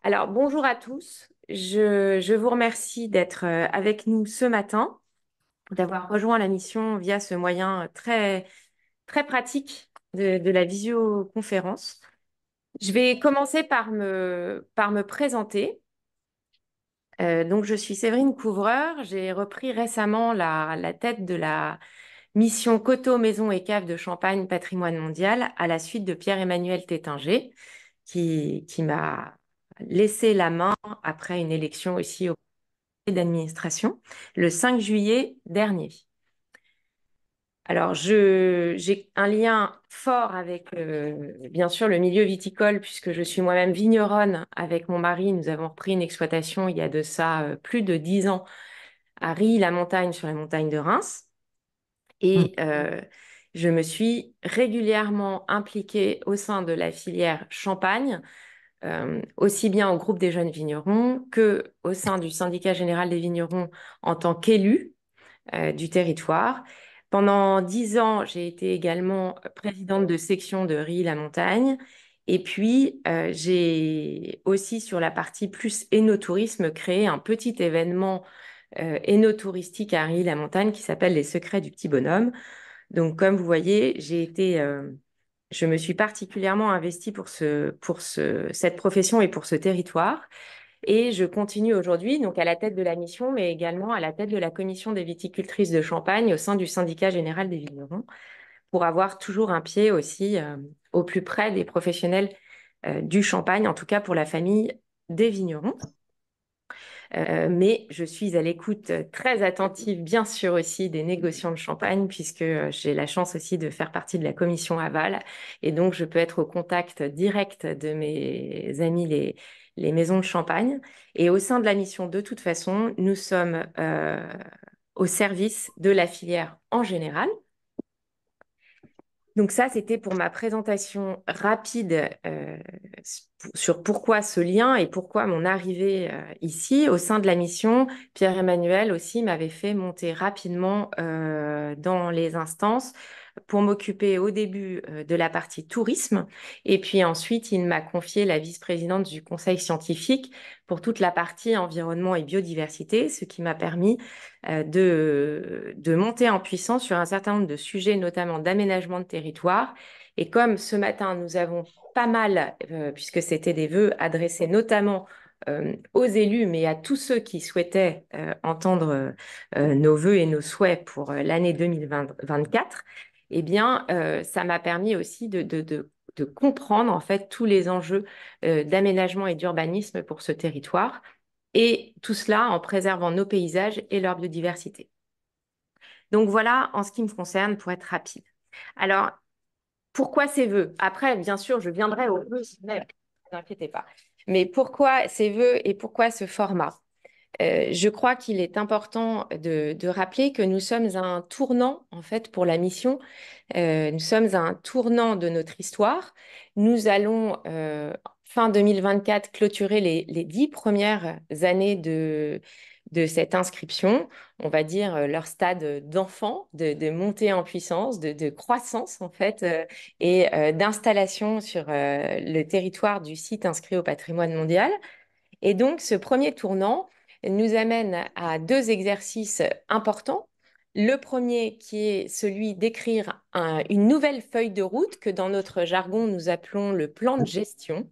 Alors, bonjour à tous. Je vous remercie d'être avec nous ce matin, d'avoir rejoint la mission via ce moyen très, très pratique de la visioconférence. Je vais commencer par me présenter. Donc, je suis Séverine Couvreur. J'ai repris récemment la tête de la mission Coteaux, Maisons et Caves de Champagne Patrimoine Mondial à la suite de Pierre-Emmanuel Tétinger, qui m'a laissé la main après une élection aussi au conseil d'administration le 5 juillet dernier. Alors, j'ai un lien fort avec, bien sûr, le milieu viticole, puisque je suis moi-même vigneronne avec mon mari. Nous avons repris une exploitation il y a de ça plus de 10 ans à Rilly-la-Montagne, sur la montagne de Reims. Mm. Et je me suis régulièrement impliquée au sein de la filière Champagne, aussi bien au groupe des jeunes vignerons que au sein du syndicat général des vignerons en tant qu'élue du territoire. Pendant 10 ans, j'ai été également présidente de section de Rilly-la-Montagne. Et puis, j'ai aussi, sur la partie plus énotourisme, créé un petit événement énotouristique à Rilly-la-Montagne qui s'appelle Les Secrets du Petit Bonhomme. Donc, comme vous voyez, je me suis particulièrement investie cette profession et pour ce territoire. Et je continue aujourd'hui, donc à la tête de la mission, mais également à la tête de la commission des viticultrices de Champagne au sein du syndicat général des vignerons, pour avoir toujours un pied aussi au plus près des professionnels du Champagne, en tout cas pour la famille des vignerons. Mais je suis à l'écoute très attentive, bien sûr aussi, des négociants de champagne, puisque j'ai la chance aussi de faire partie de la commission aval. Et donc, je peux être au contact direct de mes amis, les maisons de champagne. Et au sein de la mission, de toute façon, nous sommes au service de la filière en général. Donc ça, c'était pour ma présentation rapide sur pourquoi ce lien et pourquoi mon arrivée ici. Au sein de la mission, Pierre-Emmanuel aussi m'avait fait monter rapidement dans les instances pour m'occuper au début de la partie tourisme. Et puis ensuite, il m'a confié la vice-présidente du conseil scientifique pour toute la partie environnement et biodiversité, ce qui m'a permis de monter en puissance sur un certain nombre de sujets, notamment d'aménagement de territoire. Et comme ce matin, nous avons pas mal, puisque c'était des vœux adressés notamment aux élus, mais à tous ceux qui souhaitaient entendre nos vœux et nos souhaits pour l'année 2024, eh bien, ça m'a permis aussi de comprendre en fait tous les enjeux d'aménagement et d'urbanisme pour ce territoire, et tout cela en préservant nos paysages et leur biodiversité. Donc voilà, en ce qui me concerne, pour être rapide. Alors, pourquoi ces vœux? Après, bien sûr, je viendrai aux vœux, mais ne vous inquiétez pas. Mais pourquoi ces vœux et pourquoi ce format? Je crois qu'il est important de rappeler que nous sommes à un tournant, en fait, pour la mission. Nous sommes à un tournant de notre histoire. Nous allons, fin 2024, clôturer les 10 premières années de cette inscription. On va dire leur stade d'enfant, de montée en puissance, de croissance, en fait, et d'installation sur le territoire du site inscrit au patrimoine mondial. Et donc, ce premier tournant nous amène à deux exercices importants. Le premier qui est celui d'écrire une nouvelle feuille de route que dans notre jargon nous appelons le plan de gestion,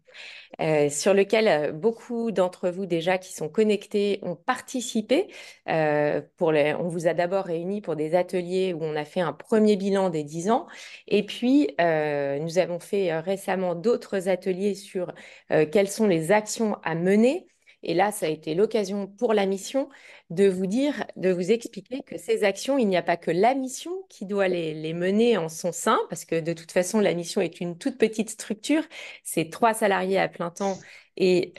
sur lequel beaucoup d'entre vous déjà qui sont connectés ont participé. On vous a d'abord réunis pour des ateliers où on a fait un premier bilan des 10 ans. Et puis, nous avons fait récemment d'autres ateliers sur quelles sont les actions à mener. Et là, ça a été l'occasion pour la mission de vous dire, de vous expliquer que ces actions, il n'y a pas que la mission qui doit les mener en son sein, parce que de toute façon, la mission est une toute petite structure. C'est 3 salariés à plein temps. Et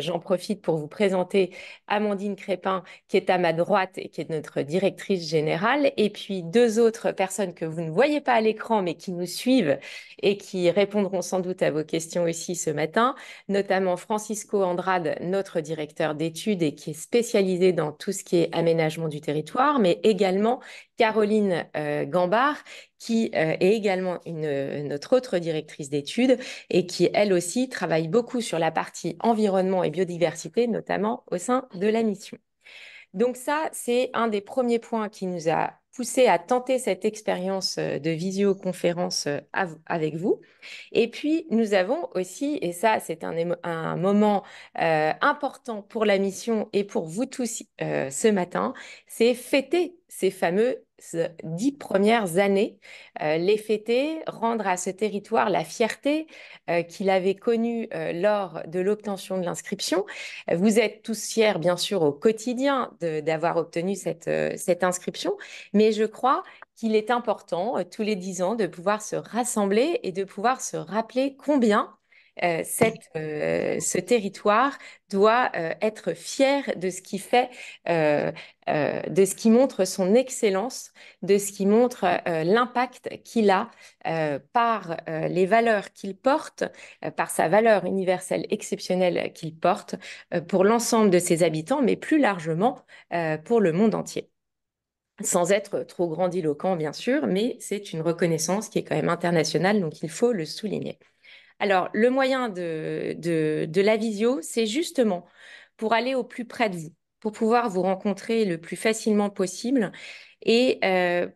j'en profite pour vous présenter Amandine Crépin, qui est à ma droite et qui est notre directrice générale. Et puis deux autres personnes que vous ne voyez pas à l'écran, mais qui nous suivent et qui répondront sans doute à vos questions aussi ce matin, notamment Francisco Andrade, notre directeur d'études et qui est spécialisé dans tout ce qui est aménagement du territoire, mais également Caroline Gambard, qui est également notre autre directrice d'études et qui, elle aussi, travaille beaucoup sur la partie environnement et biodiversité, notamment au sein de la mission. Donc ça, c'est un des premiers points qui nous a poussé à tenter cette expérience de visioconférence avec vous. Et puis, nous avons aussi, et ça, c'est un moment important pour la mission et pour vous tous ce matin, c'est fêter ces fameuses 10 premières années, les fêter, rendre à ce territoire la fierté qu'il avait connue lors de l'obtention de l'inscription. Vous êtes tous fiers, bien sûr, au quotidien d'avoir obtenu cette inscription, mais je crois qu'il est important, tous les 10 ans, de pouvoir se rassembler et de pouvoir se rappeler combien ce territoire doit être fier de ce qui fait, de ce qui montre son excellence, de ce qui montre l'impact qu'il a par les valeurs qu'il porte, par sa valeur universelle exceptionnelle qu'il porte pour l'ensemble de ses habitants, mais plus largement pour le monde entier. Sans être trop grandiloquent, bien sûr, mais c'est une reconnaissance qui est quand même internationale, donc il faut le souligner. Alors, le moyen de la visio, c'est justement pour aller au plus près de vous, pour pouvoir vous rencontrer le plus facilement possible. Et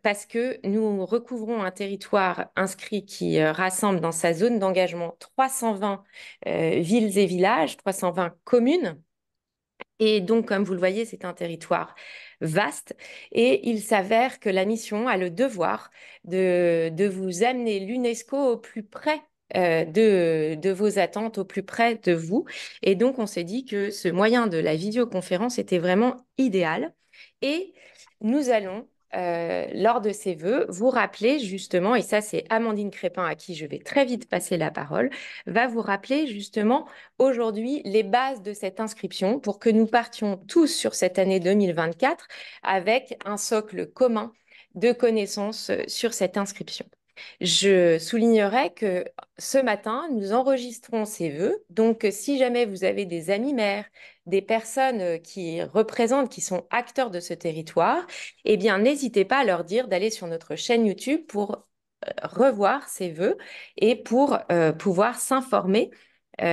parce que nous recouvrons un territoire inscrit qui rassemble dans sa zone d'engagement 320 villes et villages, 320 communes. Et donc, comme vous le voyez, c'est un territoire vaste et il s'avère que la mission a le devoir de vous amener l'UNESCO au plus près de vos attentes, au plus près de vous. Et donc, on s'est dit que ce moyen de la visioconférence était vraiment idéal. Et nous allons, lors de ces vœux, vous rappeler justement, et ça c'est Amandine Crépin à qui je vais très vite passer la parole, va vous rappeler justement aujourd'hui les bases de cette inscription pour que nous partions tous sur cette année 2024 avec un socle commun de connaissances sur cette inscription. Je soulignerai que ce matin, nous enregistrons ces vœux. Donc, si jamais vous avez des amis maires, des personnes qui représentent, qui sont acteurs de ce territoire, eh bien, n'hésitez pas à leur dire d'aller sur notre chaîne YouTube pour revoir ces vœux et pour pouvoir s'informer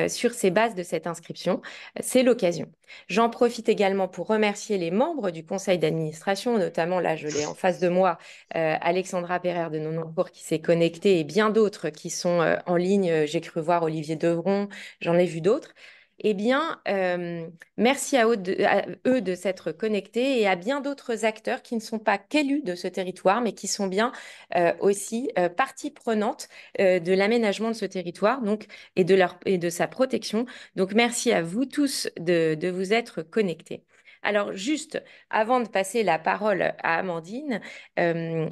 sur ces bases de cette inscription. C'est l'occasion. J'en profite également pour remercier les membres du conseil d'administration, notamment là, je l'ai en face de moi, Alexandra Pereire de Nonancourt qui s'est connectée et bien d'autres qui sont en ligne. J'ai cru voir Olivier Devron, j'en ai vu d'autres. Eh bien, merci à eux de s'être connectés et à bien d'autres acteurs qui ne sont pas qu'élus de ce territoire, mais qui sont bien aussi partie prenante de l'aménagement de ce territoire donc, et de sa protection. Donc, merci à vous tous de vous être connectés. Alors, juste avant de passer la parole à Amandine,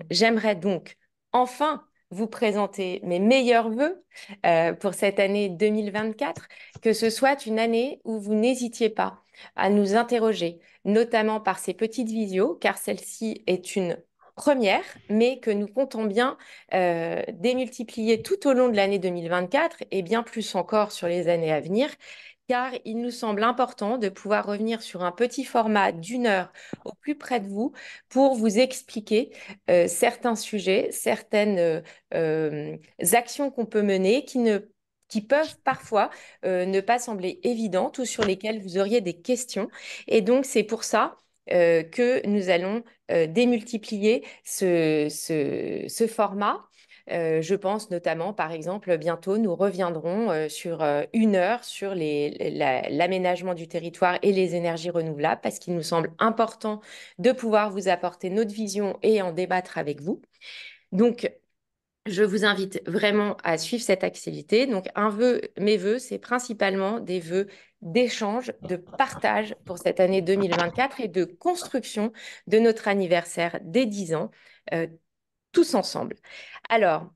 j'aimerais donc enfin vous présenter mes meilleurs vœux pour cette année 2024, que ce soit une année où vous n'hésitiez pas à nous interroger, notamment par ces petites visios, car celle-ci est une première, mais que nous comptons bien démultiplier tout au long de l'année 2024 et bien plus encore sur les années à venir, car il nous semble important de pouvoir revenir sur un petit format d'1 heure au plus près de vous pour vous expliquer certains sujets, certaines actions qu'on peut mener qui peuvent parfois ne pas sembler évidentes ou sur lesquelles vous auriez des questions. Et donc, c'est pour ça que nous allons démultiplier ce format. Je pense notamment, par exemple, bientôt, nous reviendrons sur 1 heure sur l'aménagement du territoire et les énergies renouvelables, parce qu'il nous semble important de pouvoir vous apporter notre vision et en débattre avec vous. Donc, je vous invite vraiment à suivre cette activité. Donc, mes vœux, c'est principalement des vœux d'échange, de partage pour cette année 2024 et de construction de notre anniversaire des 10 ans, euh, tous ensemble. Alors,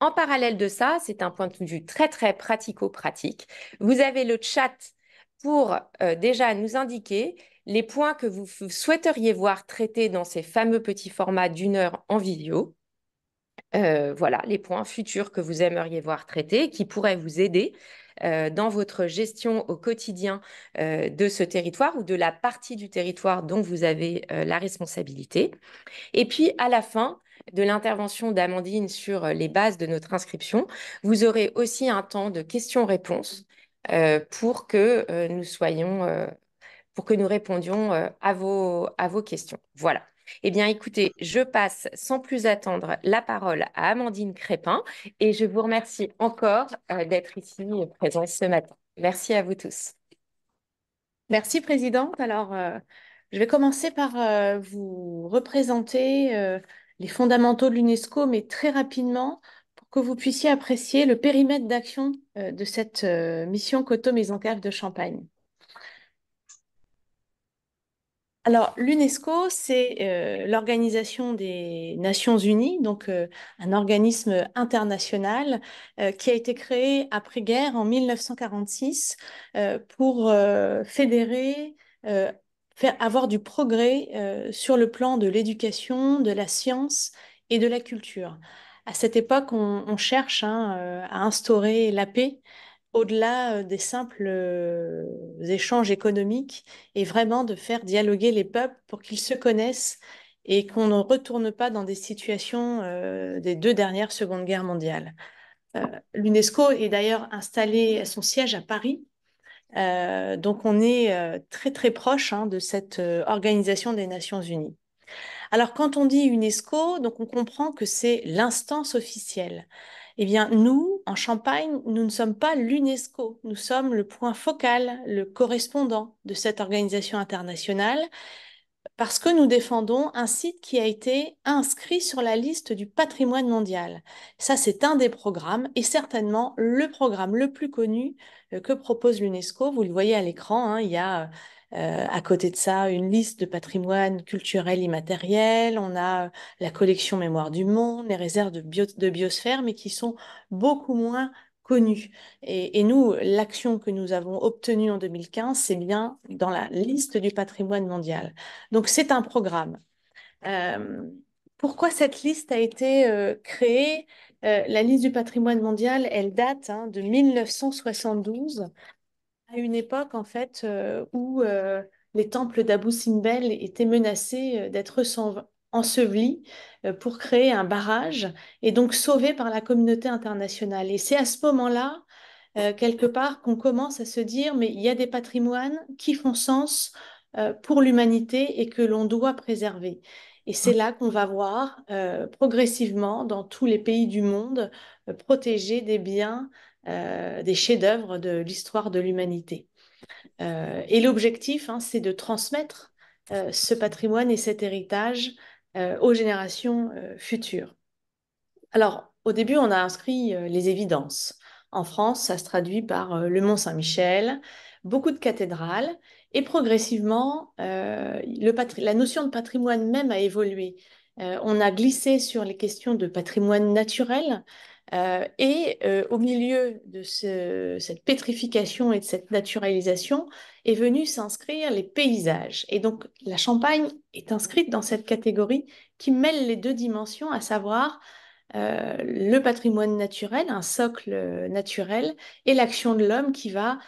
en parallèle de ça, c'est un point de vue très, très pratico-pratique. Vous avez le chat pour déjà nous indiquer les points que vous souhaiteriez voir traités dans ces fameux petits formats d'1 heure en vidéo. Voilà, les points futurs que vous aimeriez voir traités, qui pourraient vous aider dans votre gestion au quotidien de ce territoire ou de la partie du territoire dont vous avez la responsabilité. Et puis, à la fin de l'intervention d'Amandine sur les bases de notre inscription, vous aurez aussi un temps de questions-réponses pour que nous soyons, pour que nous répondions à vos questions. Voilà. Eh bien, écoutez, je passe sans plus attendre la parole à Amandine Crépin et je vous remercie encore d'être ici présente ce matin. Merci à vous tous. Merci, Présidente. Alors, je vais commencer par vous représenter les fondamentaux de l'UNESCO, mais très rapidement pour que vous puissiez apprécier le périmètre d'action de cette mission Coteaux-Maison-Cave de Champagne. Alors, l'UNESCO, c'est l'Organisation des Nations Unies, donc un organisme international qui a été créé après-guerre en 1946 pour fédérer, faire avoir du progrès sur le plan de l'éducation, de la science et de la culture. À cette époque, on cherche hein, à instaurer la paix au-delà des simples échanges économiques et vraiment de faire dialoguer les peuples pour qu'ils se connaissent et qu'on ne retourne pas dans des situations des deux dernières Secondes Guerres mondiales. L'UNESCO est d'ailleurs installé à son siège à Paris. Donc on est très très proche hein, de cette organisation des Nations Unies. Alors, quand on dit UNESCO, donc on comprend que c'est l'instance officielle. Eh bien, nous, en Champagne, nous ne sommes pas l'UNESCO. Nous sommes le point focal, le correspondant de cette organisation internationale parce que nous défendons un site qui a été inscrit sur la liste du patrimoine mondial. Ça, c'est un des programmes et certainement le programme le plus connu que propose l'UNESCO. Vous le voyez à l'écran, hein, il y a à côté de ça une liste de patrimoine culturel immatériel. On a la collection Mémoire du Monde, les réserves de biosphère, mais qui sont beaucoup moins connues. Et nous, l'action que nous avons obtenue en 2015, c'est bien dans la liste du patrimoine mondial. Donc, c'est un programme. Euh, Pourquoi cette liste a été créée? La liste du patrimoine mondial, elle date hein, de 1972, à une époque en fait où les temples d'Abou Simbel étaient menacés d'être ensevelis pour créer un barrage et donc sauvés par la communauté internationale. Et c'est à ce moment-là quelque part qu'on commence à se dire, mais il y a des patrimoines qui font sens pour l'humanité et que l'on doit préserver. Et c'est là qu'on va voir progressivement dans tous les pays du monde protéger des biens, des chefs-d'œuvre de l'histoire de l'humanité. Et l'objectif, hein, c'est de transmettre ce patrimoine et cet héritage aux générations futures. Alors, au début, on a inscrit les évidences. En France, ça se traduit par le Mont Saint-Michel, beaucoup de cathédrales, et progressivement, la notion de patrimoine même a évolué. On a glissé sur les questions de patrimoine naturel, et au milieu de cette pétrification et de cette naturalisation est venu s'inscrire les paysages. Et donc, la Champagne est inscrite dans cette catégorie qui mêle les deux dimensions, à savoir le patrimoine naturel, un socle naturel, et l'action de l'homme qui va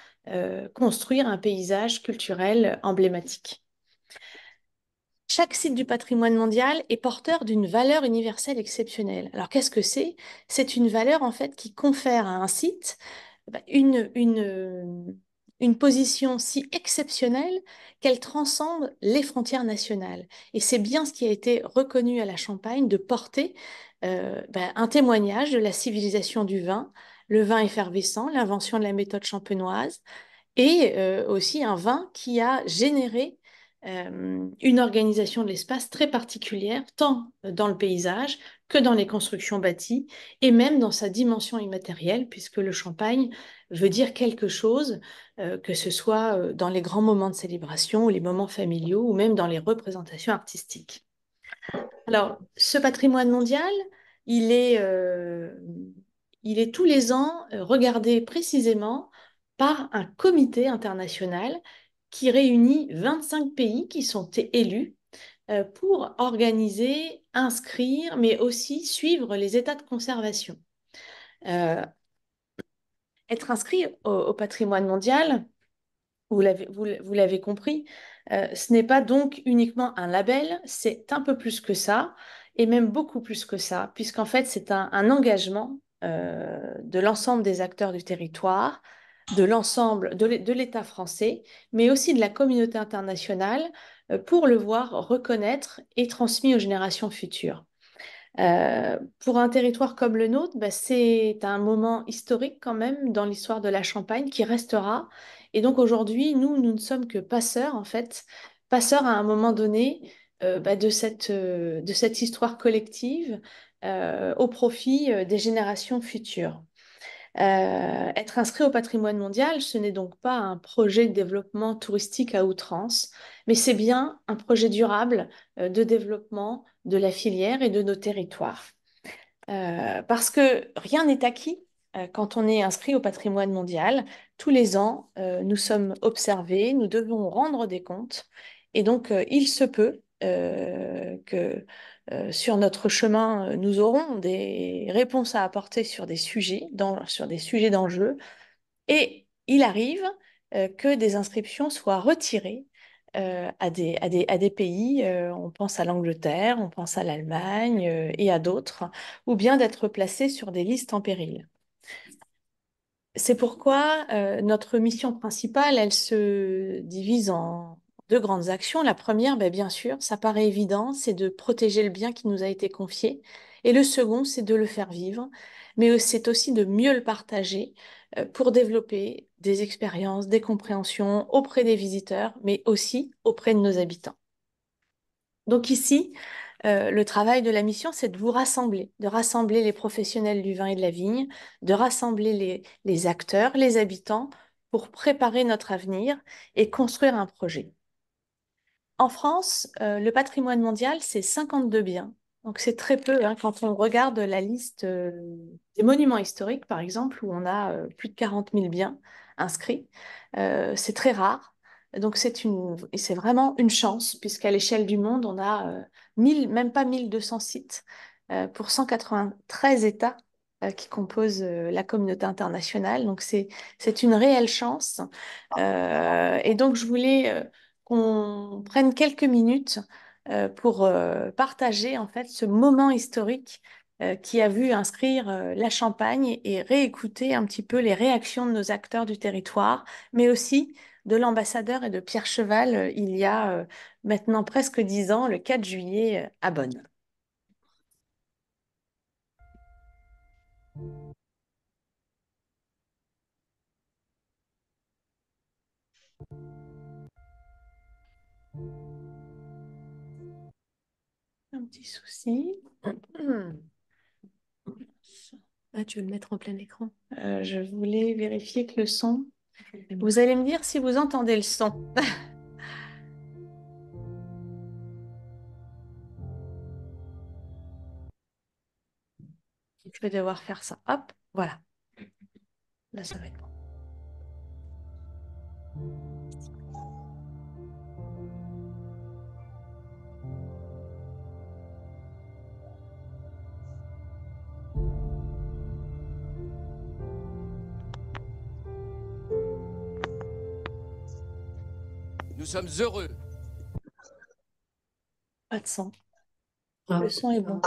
construire un paysage culturel emblématique. Chaque site du patrimoine mondial est porteur d'une valeur universelle exceptionnelle. Alors qu'est-ce que c'est? C'est une valeur en fait qui confère à un site une position si exceptionnelle qu'elle transcende les frontières nationales. Et c'est bien ce qui a été reconnu à la Champagne de porter un témoignage de la civilisation du vin, le vin effervescent, l'invention de la méthode champenoise, et aussi un vin qui a généré une organisation de l'espace très particulière, tant dans le paysage que dans les constructions bâties, et même dans sa dimension immatérielle, puisque le champagne veut dire quelque chose, que ce soit dans les grands moments de célébration, ou les moments familiaux, ou même dans les représentations artistiques. Alors, ce patrimoine mondial, il est, euh, il est tous les ans regardé précisément par un comité international qui réunit 25 pays qui sont élus pour organiser, inscrire, mais aussi suivre les états de conservation. Euh, Être inscrit au patrimoine mondial, vous l'avez compris, ce n'est pas donc uniquement un label, c'est un peu plus que ça, et même beaucoup plus que ça, puisqu'en fait, c'est un engagement de l'ensemble des acteurs du territoire, de l'ensemble de l'État français, mais aussi de la communauté internationale, pour le voir reconnaître et transmis aux générations futures. Pour un territoire comme le nôtre, bah, c'est un moment historique quand même dans l'histoire de la Champagne qui restera. Et donc aujourd'hui, nous ne sommes que passeurs en fait, passeurs à un moment donné bah, de cette histoire collective au profit des générations futures. Être inscrit au patrimoine mondial, ce n'est donc pas un projet de développement touristique à outrance, mais c'est bien un projet durable de développement de la filière et de nos territoires. Parce que rien n'est acquis quand on est inscrit au patrimoine mondial. Tous les ans, nous sommes observés, nous devons rendre des comptes. Et donc, il se peut que sur notre chemin, nous aurons des réponses à apporter sur des sujets, sur des sujets d'enjeu. Et il arrive que des inscriptions soient retirées à des pays, on pense à l'Angleterre, on pense à l'Allemagne et à d'autres, ou bien d'être placées sur des listes en péril. C'est pourquoi notre mission principale, elle se divise en deux grandes actions. La première, ben, bien sûr, ça paraît évident, c'est de protéger le bien qui nous a été confié. Et le second, c'est de le faire vivre, mais c'est aussi de mieux le partager pour développer des expériences, des compréhensions auprès des visiteurs, mais aussi auprès de nos habitants. Donc ici, le travail de la mission, c'est de rassembler les professionnels du vin et de la vigne, de rassembler les acteurs, les habitants, pour préparer notre avenir et construire un projet. En France, le patrimoine mondial, c'est 52 biens. Donc c'est très peu hein, quand on regarde la liste des monuments historiques, par exemple, où on a plus de 40 000 biens inscrits. C'est très rare. Donc c'est vraiment une chance, puisqu'à l'échelle du monde, on a même pas 1200 sites pour 193 États qui composent la communauté internationale. Donc c'est une réelle chance. Et donc je voulais qu'on prenne quelques minutes pour partager en fait ce moment historique qui a vu inscrire la Champagne et réécouter un petit peu les réactions de nos acteurs du territoire, mais aussi de l'ambassadeur et de Pierre Cheval il y a maintenant presque 10 ans, le 4 juillet à Bonn. Un petit souci. Ah, tu veux le mettre en plein écran? Je voulais vérifier que le son... Vous allez me dire si vous entendez le son. Je vais devoir faire ça. Hop, voilà. Là, ça va être bon. Nous sommes heureux. Pas de son. Ah. Le son est bon.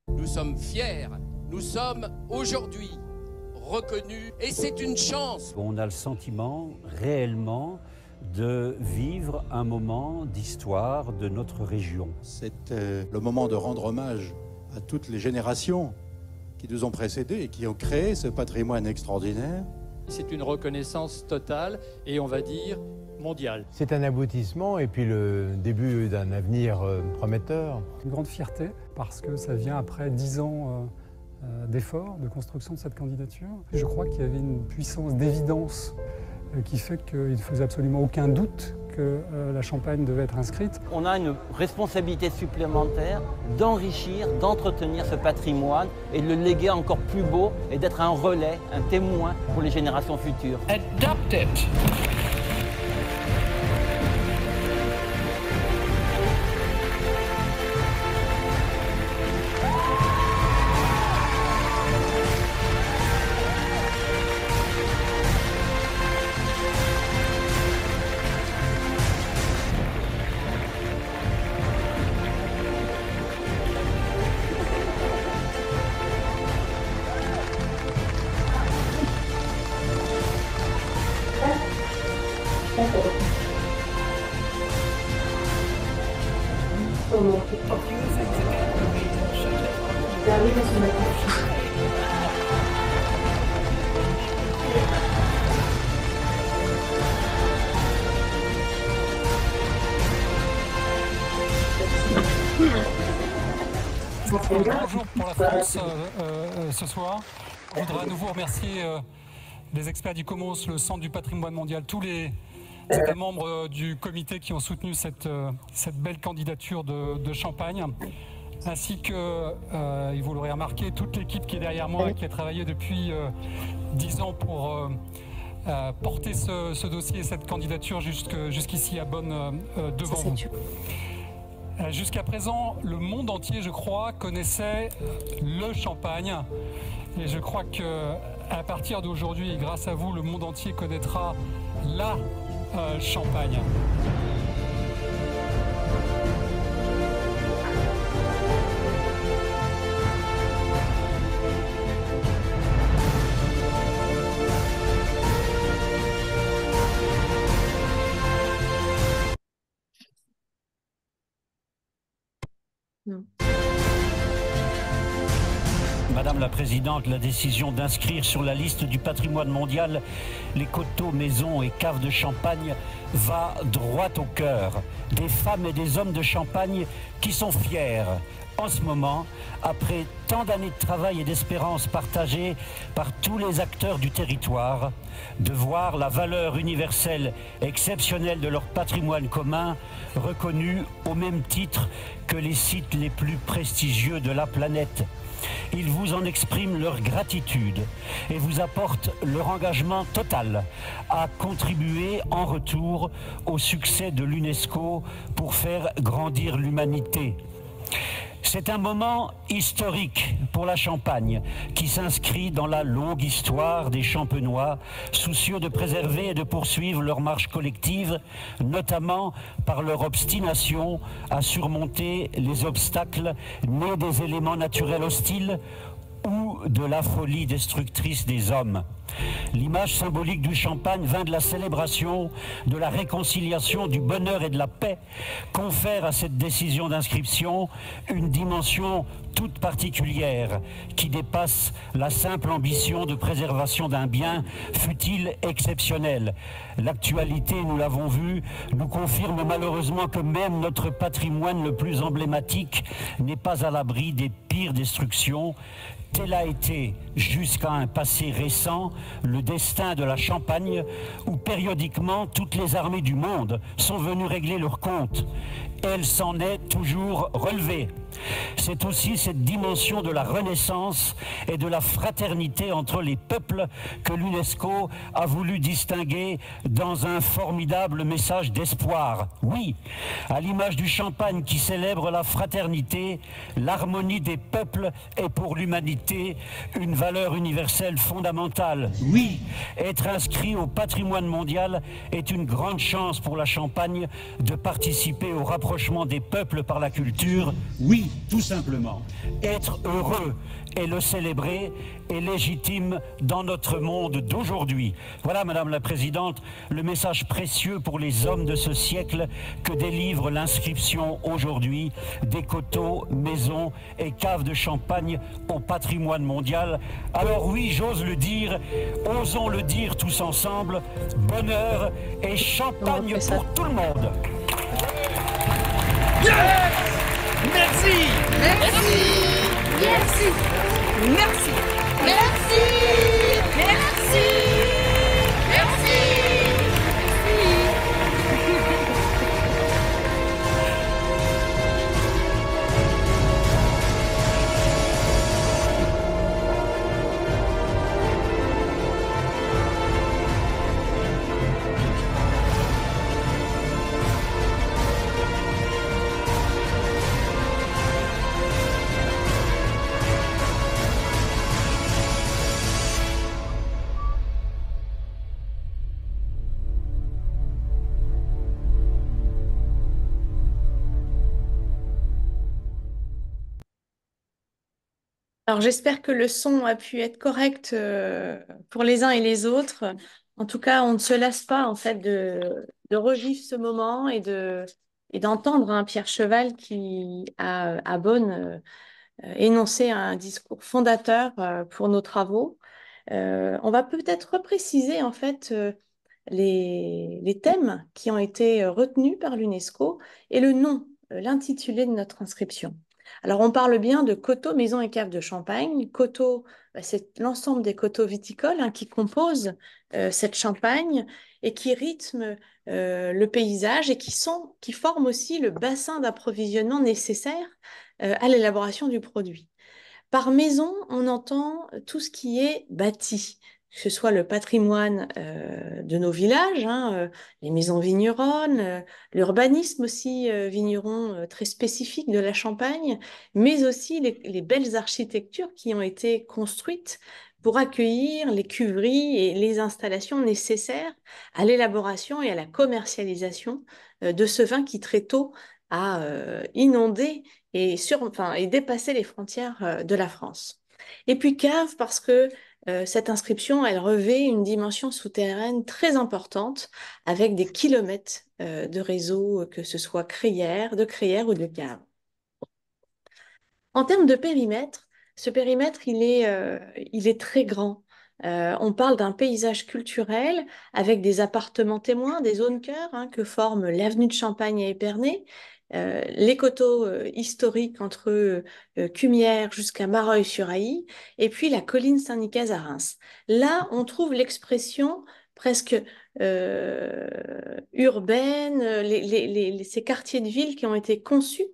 Nous sommes fiers. Nous sommes aujourd'hui reconnus et c'est une chance. On a le sentiment réellement de vivre un moment d'histoire de notre région. C'est le moment de rendre hommage à toutes les générations qui nous ont précédés et qui ont créé ce patrimoine extraordinaire. C'est une reconnaissance totale et on va dire mondiale. C'est un aboutissement et puis le début d'un avenir prometteur. Une grande fierté parce que ça vient après 10 ans d'efforts, de construction de cette candidature. Je crois qu'il y avait une puissance d'évidence qui fait qu'il ne faisait absolument aucun doute que la Champagne devait être inscrite. On a une responsabilité supplémentaire d'enrichir, d'entretenir ce patrimoine et de le léguer encore plus beau et d'être un relais, un témoin pour les générations futures. Adopt it. pour la France ce soir. Je voudrais à nouveau remercier les experts du COMOS, le Centre du patrimoine mondial, tous les États membres du comité qui ont soutenu cette belle candidature de Champagne, ainsi que, vous l'aurez remarqué, toute l'équipe qui est derrière moi et qui a travaillé depuis 10 ans pour porter ce dossier et cette candidature jusqu'ici à Bonn devant vous. Jusqu'à présent, le monde entier, je crois, connaissait le champagne. Et je crois qu'à partir d'aujourd'hui, et grâce à vous, le monde entier connaîtra la Champagne. Non. Madame la Présidente, la décision d'inscrire sur la liste du patrimoine mondial les coteaux, maisons et caves de Champagne va droit au cœur des femmes et des hommes de Champagne qui sont fiers, en ce moment, après tant d'années de travail et d'espérance partagées par tous les acteurs du territoire, de voir la valeur universelle exceptionnelle de leur patrimoine commun reconnue au même titre que les sites les plus prestigieux de la planète. Ils vous en expriment leur gratitude et vous apportent leur engagement total à contribuer en retour au succès de l'UNESCO pour faire grandir l'humanité. C'est un moment historique pour la Champagne qui s'inscrit dans la longue histoire des Champenois, soucieux de préserver et de poursuivre leur marche collective, notamment par leur obstination à surmonter les obstacles nés des éléments naturels hostiles ou de la folie destructrice des hommes. L'image symbolique du champagne vint de la célébration, de la réconciliation, du bonheur et de la paix, confère à cette décision d'inscription une dimension toute particulière qui dépasse la simple ambition de préservation d'un bien, fût-il exceptionnel. L'actualité, nous l'avons vu, nous confirme malheureusement que même notre patrimoine le plus emblématique n'est pas à l'abri des pires destructions. Tel a été, jusqu'à un passé récent, le destin de la Champagne, où périodiquement toutes les armées du monde sont venues régler leurs comptes. Elle s'en est toujours relevée. C'est aussi cette dimension de la renaissance et de la fraternité entre les peuples que l'UNESCO a voulu distinguer dans un formidable message d'espoir. Oui, à l'image du champagne qui célèbre la fraternité, l'harmonie des peuples est pour l'humanité une valeur universelle fondamentale. Oui, être inscrit au patrimoine mondial est une grande chance pour la Champagne de participer au rapprochement des peuples par la culture. Oui, tout simplement. Être heureux et le célébrer est légitime dans notre monde d'aujourd'hui. Voilà, Madame la Présidente, le message précieux pour les hommes de ce siècle que délivre l'inscription aujourd'hui des coteaux, maisons et caves de Champagne au patrimoine mondial. Alors oui, j'ose le dire, osons le dire tous ensemble, bonheur et champagne pour tout le monde. Merci. Merci. Merci. Merci. Merci. Merci. Merci. Alors, j'espère que le son a pu être correct pour les uns et les autres. En tout cas, on ne se lasse pas en fait de revivre ce moment et d'entendre un Pierre Cheval qui a à Bonn énoncé un discours fondateur pour nos travaux. On va peut-être repréciser en fait les thèmes qui ont été retenus par l'UNESCO et le nom, l'intitulé de notre inscription. Alors, on parle bien de coteaux, maisons et caves de Champagne. Coteaux, c'est l'ensemble des coteaux viticoles qui composent cette Champagne et qui rythment le paysage et qui forment aussi le bassin d'approvisionnement nécessaire à l'élaboration du produit. Par maison, on entend tout ce qui est bâti, que ce soit le patrimoine de nos villages, les maisons vigneronnes, l'urbanisme aussi vigneron très spécifique de la Champagne, mais aussi les belles architectures qui ont été construites pour accueillir les cuveries et les installations nécessaires à l'élaboration et à la commercialisation de ce vin qui très tôt a inondé et dépasser les frontières de la France. Et puis cave parce que cette inscription, elle revêt une dimension souterraine très importante avec des kilomètres de réseau, que ce soit de crayères ou de caves. En termes de périmètre, ce périmètre, il est très grand. On parle d'un paysage culturel avec des appartements témoins, des zones cœurs que forment l'avenue de Champagne et Épernay, les coteaux historiques entre Cumières jusqu'à Mareuil-sur-Ailly, et puis la colline Saint-Nicaise à Reims. Là, on trouve l'expression presque urbaine, ces quartiers de ville qui ont été conçus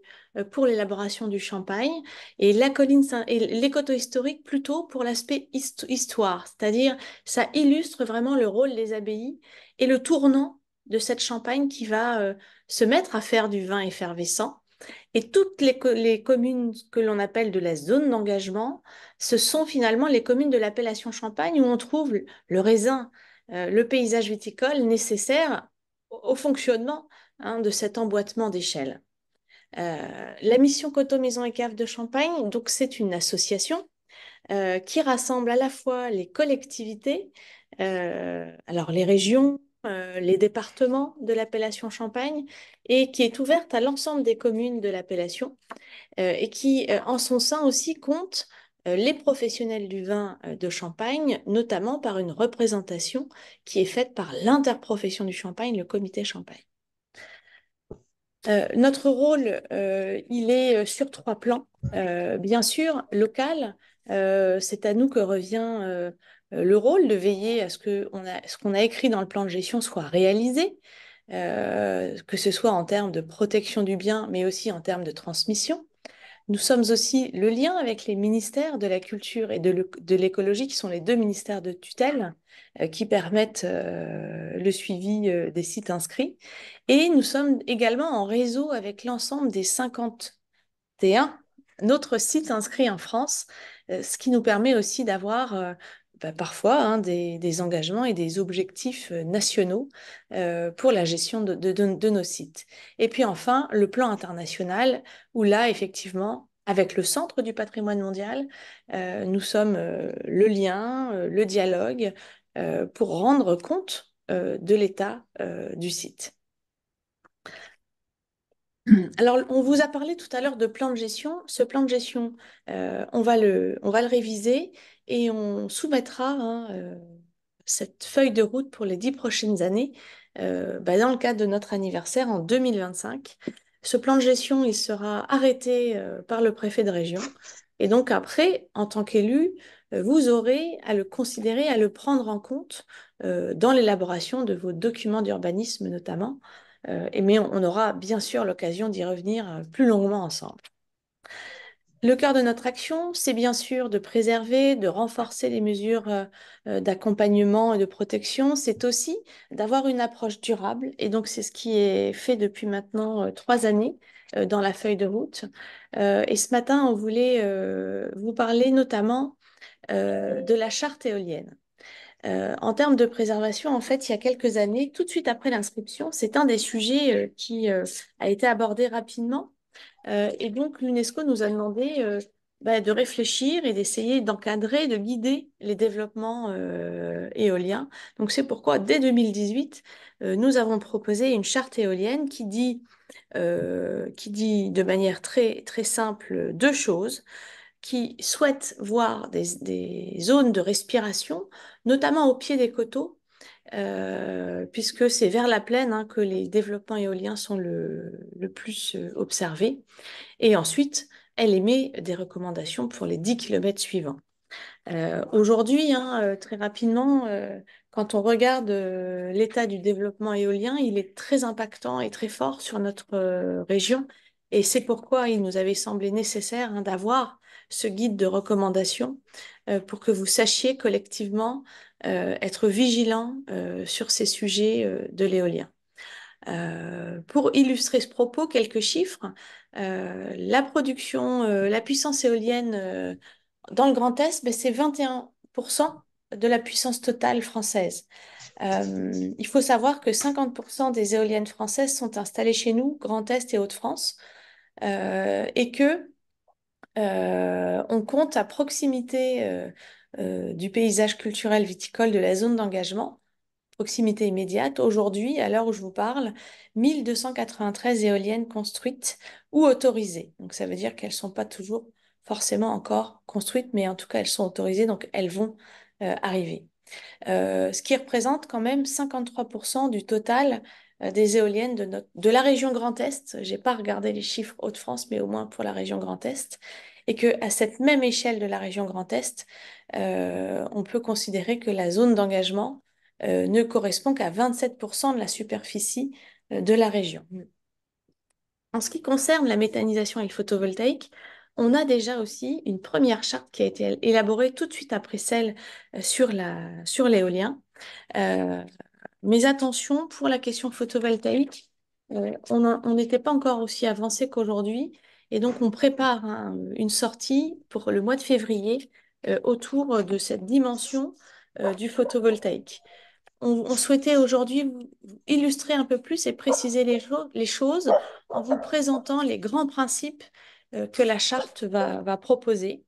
pour l'élaboration du champagne, et et les coteaux historiques plutôt pour l'aspect histoire, c'est-à-dire ça illustre vraiment le rôle des abbayes et le tournant de cette Champagne qui va se mettre à faire du vin effervescent. Et toutes les communes que l'on appelle de la zone d'engagement, ce sont finalement les communes de l'appellation Champagne où on trouve le raisin, le paysage viticole nécessaire au fonctionnement de cet emboîtement d'échelle. La mission Coteaux, Maisons et Caves de Champagne, donc c'est une association qui rassemble à la fois les collectivités, alors les régions, les départements de l'appellation Champagne, et qui est ouverte à l'ensemble des communes de l'appellation, et qui, en son sein aussi, compte les professionnels du vin de Champagne, notamment par une représentation qui est faite par l'interprofession du Champagne, le comité Champagne. Notre rôle, il est sur 3 plans. Bien sûr, local, c'est à nous que revient le rôle de veiller à ce qu'on a écrit dans le plan de gestion soit réalisé, que ce soit en termes de protection du bien, mais aussi en termes de transmission. Nous sommes aussi le lien avec les ministères de la Culture et de l'Écologie, qui sont les 2 ministères de tutelle qui permettent le suivi des sites inscrits. Et nous sommes également en réseau avec l'ensemble des 51 autres sites inscrits en France, ce qui nous permet aussi d'avoir parfois des engagements et des objectifs nationaux pour la gestion de nos sites. Et puis enfin, le plan international, où là, effectivement, avec le Centre du patrimoine mondial, nous sommes le lien, le dialogue pour rendre compte de l'état du site. Alors, on vous a parlé tout à l'heure de plan de gestion. Ce plan de gestion, on va le réviser et on soumettra cette feuille de route pour les 10 prochaines années dans le cadre de notre anniversaire en 2025. Ce plan de gestion, il sera arrêté par le préfet de région. Et donc après, en tant qu'élu, vous aurez à le considérer, à le prendre en compte dans l'élaboration de vos documents d'urbanisme notamment. Mais on aura bien sûr l'occasion d'y revenir plus longuement ensemble. Le cœur de notre action, c'est bien sûr de préserver, de renforcer les mesures d'accompagnement et de protection. C'est aussi d'avoir une approche durable. Et donc, c'est ce qui est fait depuis maintenant 3 années dans la feuille de route. Et ce matin, on voulait vous parler notamment de la charte éolienne. En termes de préservation, en fait, il y a quelques années, tout de suite après l'inscription, c'est un des sujets qui a été abordé rapidement. Et donc, l'UNESCO nous a demandé de réfléchir et d'essayer d'encadrer, de guider les développements éoliens. Donc, c'est pourquoi, dès 2018, nous avons proposé une charte éolienne qui dit de manière très, très simple 2 choses, qui souhaitent voir des zones de respiration, notamment au pied des coteaux, puisque c'est vers la plaine que les développements éoliens sont le plus observés. Et ensuite, elle émet des recommandations pour les 10 km suivants. Aujourd'hui, très rapidement, quand on regarde l'état du développement éolien, il est très impactant et très fort sur notre région. Et c'est pourquoi il nous avait semblé nécessaire d'avoir ce guide de recommandations pour que vous sachiez collectivement être vigilants sur ces sujets de l'éolien. Pour illustrer ce propos, quelques chiffres. La production, la puissance éolienne dans le Grand Est, ben, c'est 21% de la puissance totale française. Il faut savoir que 50% des éoliennes françaises sont installées chez nous, Grand Est et Hauts-de-France, et que on compte à proximité du paysage culturel viticole de la zone d'engagement, proximité immédiate. Aujourd'hui, à l'heure où je vous parle, 1293 éoliennes construites ou autorisées. Donc ça veut dire qu'elles ne sont pas toujours forcément encore construites, mais en tout cas elles sont autorisées, donc elles vont arriver. Ce qui représente quand même 53% du total des éoliennes de la région Grand Est. Je n'ai pas regardé les chiffres Hauts-de-France, mais au moins pour la région Grand Est. Et qu'à cette même échelle de la région Grand Est, on peut considérer que la zone d'engagement ne correspond qu'à 27% de la superficie de la région. En ce qui concerne la méthanisation et le photovoltaïque, on a déjà aussi une première charte qui a été élaborée tout de suite après celle sur l'éolien. Mais attention, pour la question photovoltaïque, on n'était pas encore aussi avancé qu'aujourd'hui. Et donc, on prépare une sortie pour le mois de février autour de cette dimension du photovoltaïque. On souhaitait aujourd'hui vous illustrer un peu plus et préciser les choses en vous présentant les grands principes que la charte va proposer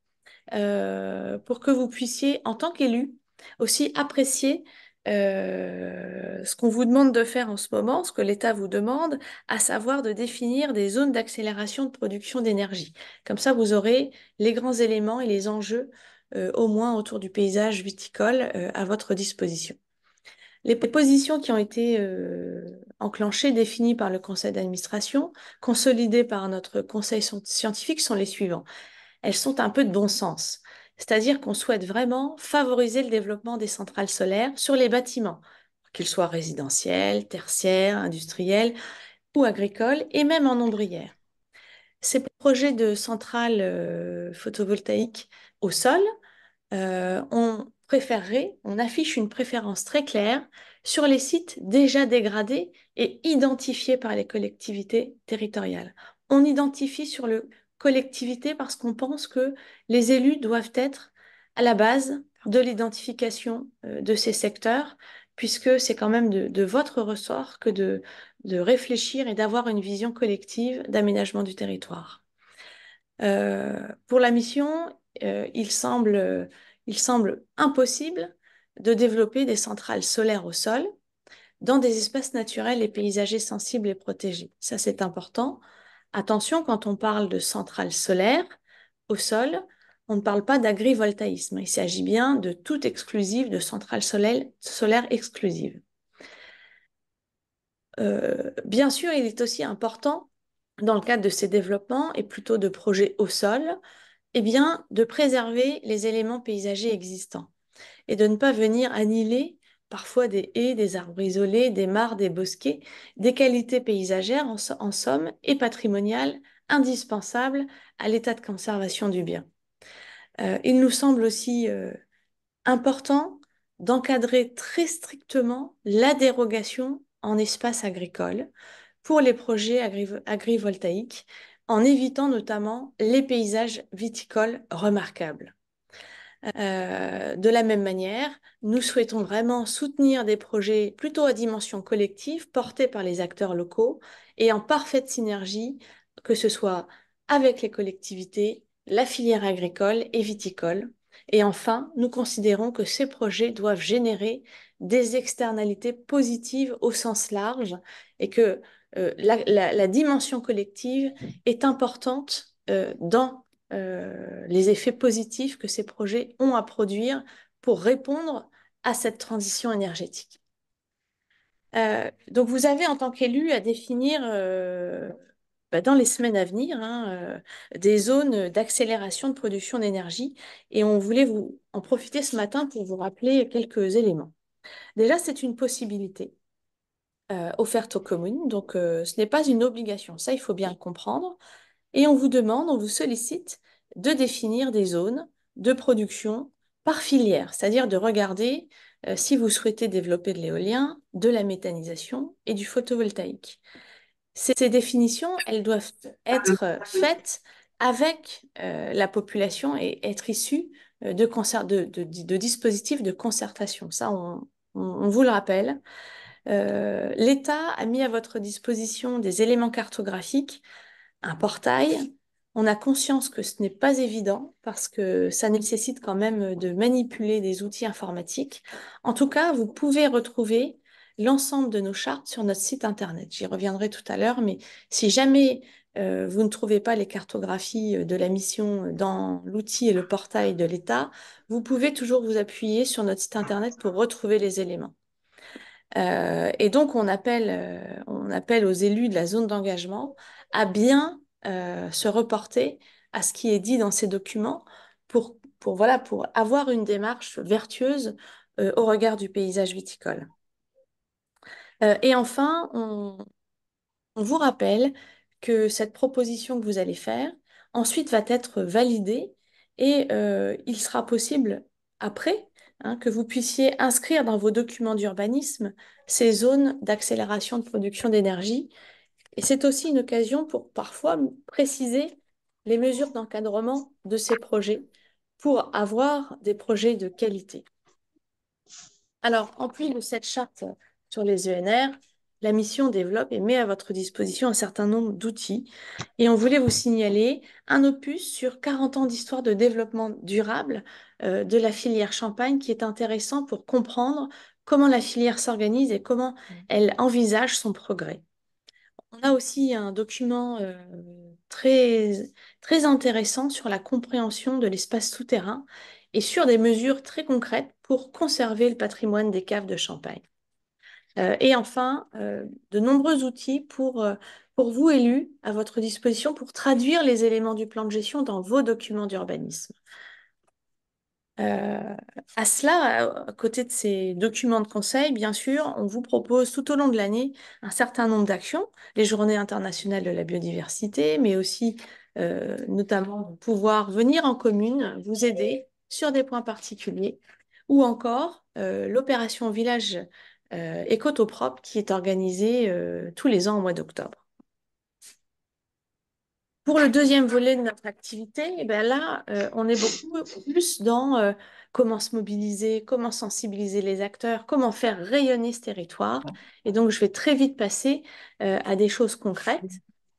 pour que vous puissiez, en tant qu'élu, aussi apprécier ce qu'on vous demande de faire en ce moment, ce que l'État vous demande, à savoir de définir des zones d'accélération de production d'énergie. Comme ça, vous aurez les grands éléments et les enjeux, au moins autour du paysage viticole, à votre disposition. Les positions qui ont été enclenchées, définies par le conseil d'administration, consolidées par notre conseil scientifique sont les suivants. Elles sont un peu de bon sens. C'est-à-dire qu'on souhaite vraiment favoriser le développement des centrales solaires sur les bâtiments, qu'ils soient résidentiels, tertiaires, industriels ou agricoles, et même en ombrière. Ces projets de centrales photovoltaïques au sol, on affiche une préférence très claire sur les sites déjà dégradés et identifiés par les collectivités territoriales. On identifie sur le collectivité parce qu'on pense que les élus doivent être à la base de l'identification de ces secteurs, puisque c'est quand même de votre ressort que de réfléchir et d'avoir une vision collective d'aménagement du territoire. Pour la mission, il semble impossible de développer des centrales solaires au sol dans des espaces naturels et paysagers sensibles et protégés. Ça, c'est important. Attention, quand on parle de centrales solaires au sol, on ne parle pas d'agrivoltaïsme. Il s'agit bien de toute exclusive, de centrales solaires exclusives. Bien sûr, il est aussi important, dans le cadre de ces développements et plutôt de projets au sol, de préserver les éléments paysagers existants et de ne pas venir annihiler parfois des haies, des arbres isolés, des mares, des bosquets, des qualités paysagères en somme et patrimoniales indispensables à l'état de conservation du bien. Il nous semble aussi important d'encadrer très strictement la dérogation en espace agricole pour les projets agrivoltaïques, en évitant notamment les paysages viticoles remarquables. De la même manière, nous souhaitons vraiment soutenir des projets plutôt à dimension collective, portés par les acteurs locaux et en parfaite synergie, que ce soit avec les collectivités, la filière agricole et viticole. Et enfin, nous considérons que ces projets doivent générer des externalités positives au sens large et que la dimension collective est importante dans les effets positifs que ces projets ont à produire pour répondre à cette transition énergétique. Donc vous avez en tant qu'élu à définir dans les semaines à venir, des zones d'accélération de production d'énergie. Et on voulait vous en profiter ce matin pour vous rappeler quelques éléments. Déjà, c'est une possibilité offerte aux communes, donc ce n'est pas une obligation. Ça, il faut bien le comprendre. Et on vous demande, on vous sollicite de définir des zones de production par filière, c'est-à-dire de regarder si vous souhaitez développer de l'éolien, de la méthanisation et du photovoltaïque. Ces définitions, elles doivent être faites avec la population et être issues de dispositifs de concertation. Ça, on vous le rappelle. L'État a mis à votre disposition des éléments cartographiques, un portail. On a conscience que ce n'est pas évident parce que ça nécessite quand même de manipuler des outils informatiques. En tout cas, vous pouvez retrouver l'ensemble de nos chartes sur notre site internet. J'y reviendrai tout à l'heure, mais si jamais vous ne trouvez pas les cartographies de la mission dans l'outil et le portail de l'État, vous pouvez toujours vous appuyer sur notre site internet pour retrouver les éléments. Et donc, on appelle aux élus de la zone d'engagement à bien se reporter à ce qui est dit dans ces documents pour avoir une démarche vertueuse au regard du paysage viticole. Et enfin, on vous rappelle que cette proposition que vous allez faire, ensuite va être validée et il sera possible après que vous puissiez inscrire dans vos documents d'urbanisme ces zones d'accélération de production d'énergie. Et c'est aussi une occasion pour parfois préciser les mesures d'encadrement de ces projets pour avoir des projets de qualité. Alors, en plus de cette charte sur les ENR, la mission développe et met à votre disposition un certain nombre d'outils. Et on voulait vous signaler un opus sur 40 ans d'histoire de développement durable de la filière champagne qui est intéressant pour comprendre comment la filière s'organise et comment elle envisage son progrès. On a aussi un document très, très intéressant sur la compréhension de l'espace souterrain et sur des mesures très concrètes pour conserver le patrimoine des caves de Champagne. Et enfin, de nombreux outils pour vous, élus, à votre disposition pour traduire les éléments du plan de gestion dans vos documents d'urbanisme. À cela, à côté de ces documents de conseil, bien sûr, on vous propose tout au long de l'année un certain nombre d'actions, les journées internationales de la biodiversité, mais aussi notamment pouvoir venir en commune, vous aider sur des points particuliers, ou encore l'opération Village Écoto-Propre qui est organisée tous les ans au mois d'octobre. Pour le deuxième volet de notre activité, eh bien là, on est beaucoup plus dans comment se mobiliser, comment sensibiliser les acteurs, comment faire rayonner ce territoire. Et donc, je vais très vite passer à des choses concrètes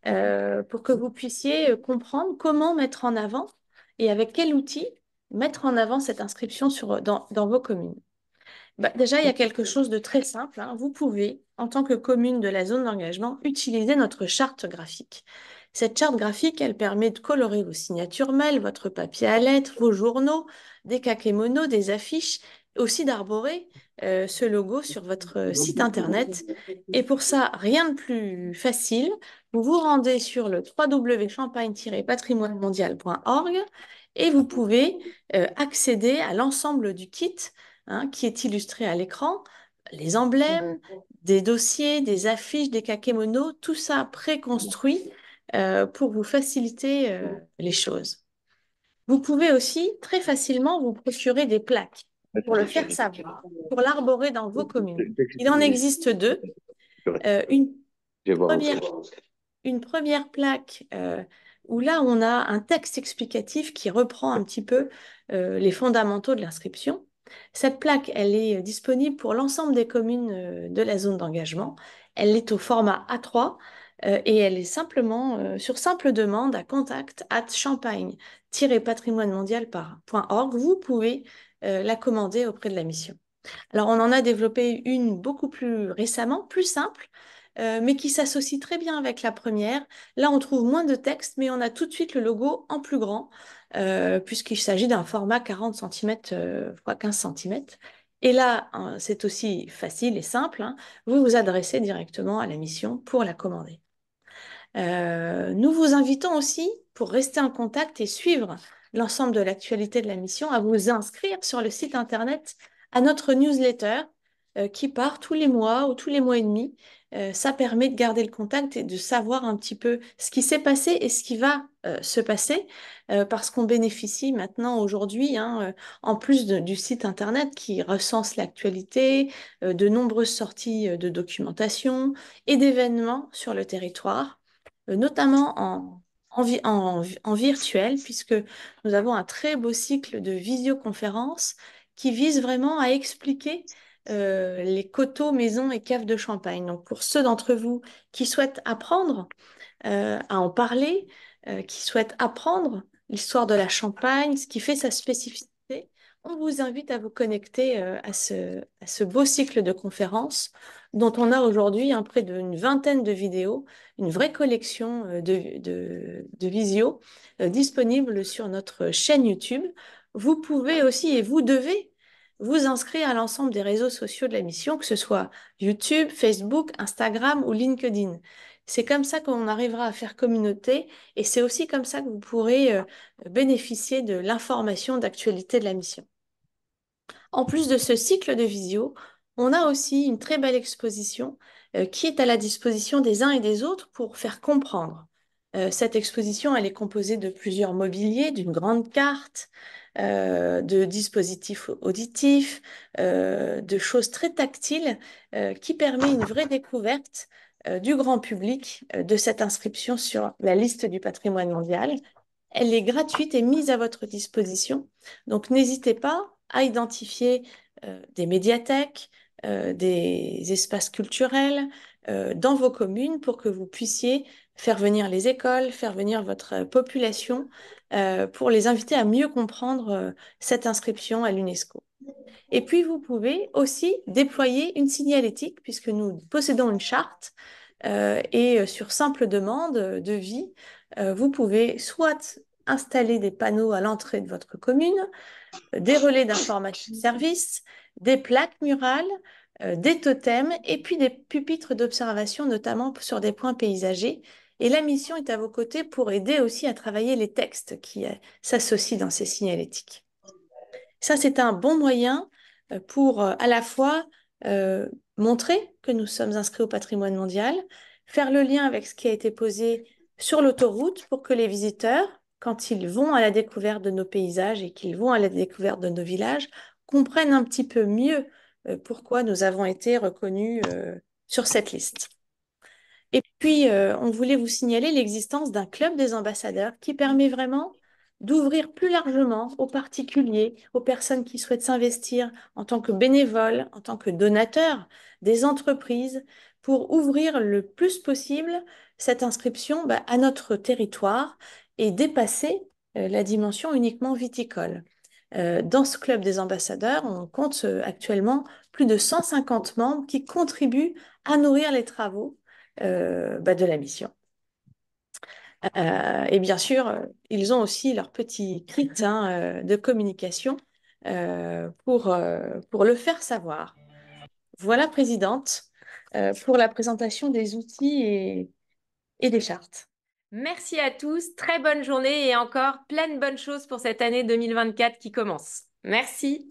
pour que vous puissiez comprendre comment mettre en avant et avec quel outil mettre en avant cette inscription dans vos communes. Déjà, il y a quelque chose de très simple. Vous pouvez, en tant que commune de la zone d'engagement, utiliser notre charte graphique. Cette charte graphique, elle permet de colorer vos signatures mail, votre papier à lettres, vos journaux, des kakémonos, des affiches, aussi d'arborer ce logo sur votre site internet. Et pour ça, rien de plus facile, vous vous rendez sur le www.champagne-patrimoinemondial.org et vous pouvez accéder à l'ensemble du kit qui est illustré à l'écran, les emblèmes, des dossiers, des affiches, des kakémonos, tout ça préconstruit pour vous faciliter les choses. Vous pouvez aussi très facilement vous procurer des plaques pour le faire savoir, pour l'arborer dans vos communes. Il en existe deux. Une première plaque où là, on a un texte explicatif qui reprend un petit peu les fondamentaux de l'inscription. Cette plaque, elle est disponible pour l'ensemble des communes de la zone d'engagement. Elle est au format A3 et elle est simplement, sur simple demande, à contact@champagne-patrimoinemondial.org. Vous pouvez la commander auprès de la mission. Alors, on en a développé une beaucoup plus récemment, plus simple, mais qui s'associe très bien avec la première. Là, on trouve moins de texte, mais on a tout de suite le logo en plus grand, puisqu'il s'agit d'un format 40 cm x 15 cm. Et là, c'est aussi facile et simple. Vous vous adressez directement à la mission pour la commander. Nous vous invitons aussi, pour rester en contact et suivre l'ensemble de l'actualité de la mission, à vous inscrire sur le site internet à notre newsletter qui part tous les mois ou tous les mois et demi. Ça permet de garder le contact et de savoir un petit peu ce qui s'est passé et ce qui va se passer, parce qu'on bénéficie maintenant aujourd'hui, en plus du site internet qui recense l'actualité, de nombreuses sorties de documentation et d'événements sur le territoire, notamment en virtuel, puisque nous avons un très beau cycle de visioconférences qui vise vraiment à expliquer les coteaux, maisons et caves de Champagne. Donc pour ceux d'entre vous qui souhaitent apprendre à en parler, qui souhaitent apprendre l'histoire de la Champagne, ce qui fait sa spécificité, on vous invite à vous connecter à ce beau cycle de conférences dont on a aujourd'hui près d'une vingtaine de vidéos, une vraie collection de visios disponibles sur notre chaîne YouTube. Vous pouvez aussi et vous devez vous inscrire à l'ensemble des réseaux sociaux de la mission, que ce soit YouTube, Facebook, Instagram ou LinkedIn. C'est comme ça qu'on arrivera à faire communauté et c'est aussi comme ça que vous pourrez bénéficier de l'information d'actualité de la mission. En plus de ce cycle de visio, on a aussi une très belle exposition qui est à la disposition des uns et des autres pour faire comprendre. Cette exposition, elle est composée de plusieurs mobiliers, d'une grande carte, de dispositifs auditifs, de choses très tactiles qui permet une vraie découverte du grand public de cette inscription sur la liste du patrimoine mondial. Elle est gratuite et mise à votre disposition. Donc n'hésitez pas à identifier des médiathèques, des espaces culturels dans vos communes pour que vous puissiez faire venir les écoles, faire venir votre population pour les inviter à mieux comprendre cette inscription à l'UNESCO. Et puis, vous pouvez aussi déployer une signalétique puisque nous possédons une charte et sur simple demande de vie, vous pouvez soit installer des panneaux à l'entrée de votre commune, des relais d'information service, des plaques murales, des totems et puis des pupitres d'observation, notamment sur des points paysagers. Et la mission est à vos côtés pour aider aussi à travailler les textes qui s'associent dans ces signalétiques. Ça, c'est un bon moyen pour à la fois montrer que nous sommes inscrits au patrimoine mondial, faire le lien avec ce qui a été posé sur l'autoroute pour que les visiteurs, quand ils vont à la découverte de nos paysages et qu'ils vont à la découverte de nos villages, comprennent un petit peu mieux pourquoi nous avons été reconnus sur cette liste. Et puis, on voulait vous signaler l'existence d'un club des ambassadeurs qui permet vraiment d'ouvrir plus largement aux particuliers, aux personnes qui souhaitent s'investir en tant que bénévoles, en tant que donateurs, des entreprises, pour ouvrir le plus possible cette inscription à notre territoire et dépasser la dimension uniquement viticole. Dans ce club des ambassadeurs, on compte actuellement plus de 150 membres qui contribuent à nourrir les travaux de la mission. Et bien sûr, ils ont aussi leur petit crit de communication pour le faire savoir. Voilà, Présidente, pour la présentation des outils et des chartes. Merci à tous, très bonne journée et encore plein de bonnes choses pour cette année 2024 qui commence. Merci.